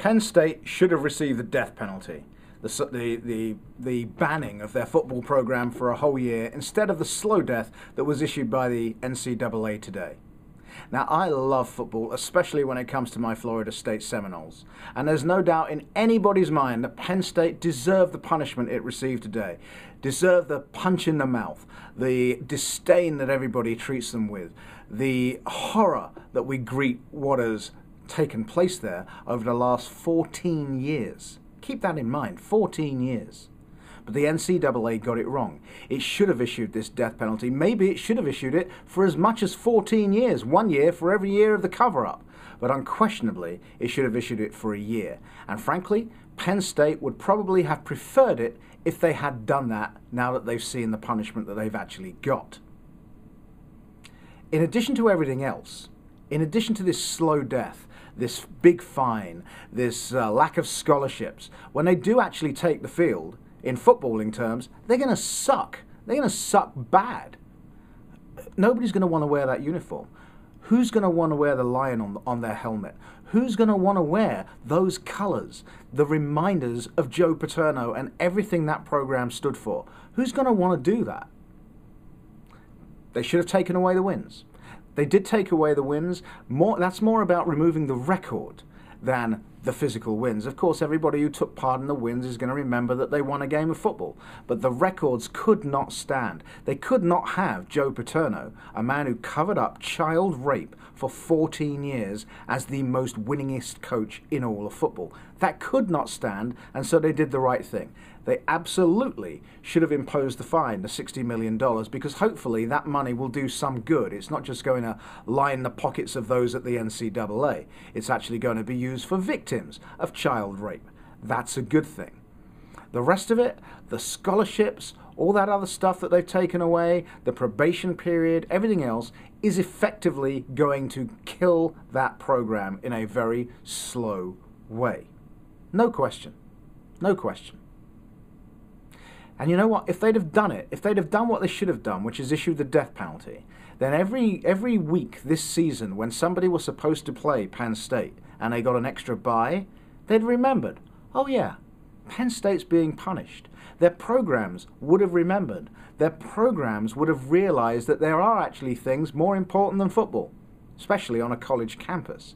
Penn State should have received the death penalty, the banning of their football program for a whole year instead of the slow death that was issued by the NCAA today. Now, I love football, especially when it comes to my Florida State Seminoles, and there's no doubt in anybody's mind that Penn State deserved the punishment it received today, deserved the punch in the mouth, the disdain that everybody treats them with, the horror that we greet what has taken place there over the last 14 years. Keep that in mind, 14 years. But the NCAA got it wrong. It should have issued this death penalty. Maybe it should have issued it for as much as 14 years, 1 year for every year of the cover-up. But unquestionably, it should have issued it for a year. And frankly, Penn State would probably have preferred it if they had done that now that they've seen the punishment that they've actually got. In addition to everything else, in addition to this slow death, this big fine, this lack of scholarships, when they do actually take the field, in footballing terms, they're going to suck. They're going to suck bad. Nobody's going to want to wear that uniform. Who's going to want to wear the lion on their helmet? Who's going to want to wear those colors, the reminders of Joe Paterno and everything that program stood for? Who's going to want to do that? They should have taken away the wins. They did take away the wins. That's more about removing the record than the physical wins. Of course, everybody who took part in the wins is going to remember that they won a game of football. But the records could not stand. They could not have Joe Paterno, a man who covered up child rape for 14 years, as the most winningest coach in all of football. That could not stand, and so they did the right thing. They absolutely should have imposed the fine, the $60 million, because hopefully that money will do some good. It's not just going to line the pockets of those at the NCAA. It's actually going to be used for victims of child rape. That's a good thing. The rest of it, the scholarships, all that other stuff that they've taken away, the probation period, everything else, is effectively going to kill that program in a very slow way. No question. No question. And you know what? If they'd have done it, if they'd have done what they should have done, which is issued the death penalty, then every week this season when somebody was supposed to play Penn State and they got an extra bye, they'd remembered, oh yeah, Penn State's being punished. Their programs would have remembered. Their programs would have realized that there are actually things more important than football, especially on a college campus.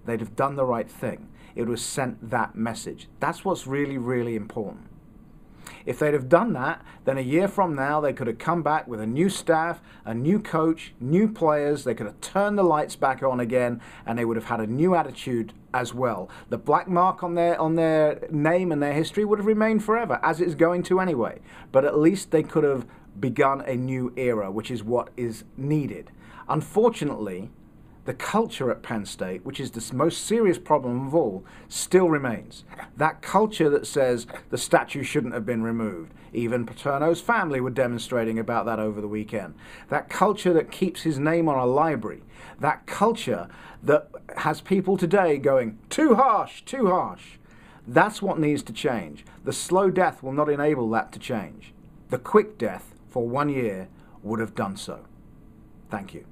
They'd have done the right thing. It would have sent that message. That's what's really, really important. If they'd have done that, then a year from now they could have come back with a new staff, a new coach, new players. They could have turned the lights back on again, and they would have had a new attitude as well. The black mark on their name and their history would have remained forever, as it's going to anyway. But at least they could have begun a new era, which is what is needed. Unfortunately, the culture at Penn State, which is the most serious problem of all, still remains. That culture that says the statue shouldn't have been removed. Even Paterno's family were demonstrating about that over the weekend. That culture that keeps his name on a library. That culture that has people today going, too harsh, too harsh. That's what needs to change. The slow death will not enable that to change. The quick death for 1 year would have done so. Thank you.